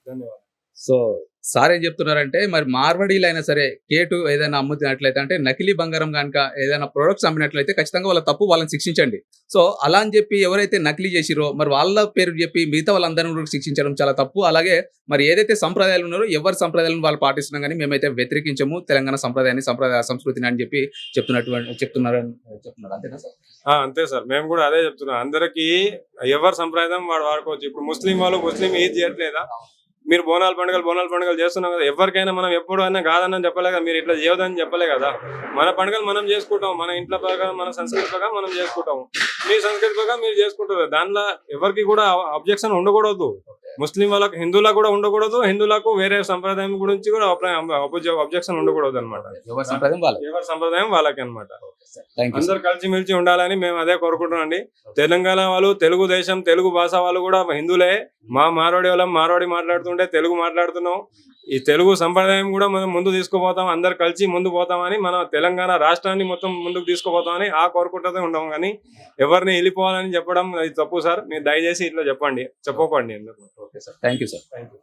ధన్యవాదాలు. So sir ఏం చెప్తున్నారంటే మరి మార్వాడీలైనా సరే కేటు ఏదైనా అమ్ముతున్నట్లయితే అంటే నకిలీ బంగారం కనుక ఏదైనా ప్రొడక్ట్స్ అమ్మినట్లయితే ఖచ్చితంగా వాళ్ళ తప్పు వాళ్ళని శిక్షించండి. సో అలా అని చెప్పి ఎవరైతే నకిలీ చేసిరో మరి వాళ్ళ పేరు చెప్పి మిగతా వాళ్ళందరిని కూడా శిక్షించడం చాలా తప్పు. అలాగే మరి ఏదైతే సంప్రదాయాలు ఉన్నారో ఎవరి సంప్రదాయాలను వాళ్ళు పాటిస్తున్నాం కానీ మేమైతే వ్యతిరేకించము. తెలంగాణ సంప్రదాయాన్ని సంప్రదాయ సంస్కృతిని అని చెప్పి చెప్తున్నారు అంతేనా సార్? అంతే సార్, మేము కూడా అదే చెప్తున్నాం. అందరికి ఎవరి సంప్రదాయం వాడు వాడుకోవచ్చు. ఇప్పుడు ముస్లిం వాళ్ళు ముస్లిం ఈద్ చేయట్లేదా? మీరు బోనాల పండుగలు చేస్తున్నాం కదా. ఎవరికైనా మనం ఎప్పుడైనా కాదని చెప్పలే కదా, మీరు ఇట్లా చేయొద్దని చెప్పలే కదా. మన పండుగలు మనం చేసుకుంటాం, మన ఇంట్లో ప్రకారం మన సంస్కృతి ప్రకారం మనం చేసుకుంటాం. మీ సంస్కృతి ప్రకారం మీరు చేసుకుంటారు. దాంట్లో ఎవరికి కూడా అబ్జెక్షన్ ఉండకూడదు. ముస్లిం వాళ్ళకి హిందువులకు కూడా ఉండకూడదు, హిందువులకు వేరే సంప్రదాయం గురించి కూడా అబ్జెక్షన్ ఉండకూడదు అనమాట. ఎవరి సంప్రదాయం వాళ్ళకి అనమాట. అందరు కలిసిమెలిసి ఉండాలని మేము అదే కోరుకుంటున్నాం అండి. తెలంగాణ వాళ్ళు, తెలుగుదేశం, తెలుగు భాష వాళ్ళు కూడా హిందువులే. మార్వాడి వాళ్ళం మార్వాడి మాట్లాడుతుంటే తెలుగు మాట్లాడుతున్నాం. ఈ తెలుగు సంప్రదాయం కూడా మనం ముందు తీసుకుపోతాం, అందరు కలిసి ముందు పోతామని, మన తెలంగాణ రాష్ట్రాన్ని మొత్తం ముందుకు తీసుకుపోతామని ఆ కోరుకుంటూనే ఉంటాం. కానీ ఎవరిని వెళ్ళిపోవాలని చెప్పడం అది తప్పు సార్. మీరు దయచేసి ఇట్లా చెప్పండి, చెప్పకండి. Okay sir, thank you sir. Thank you.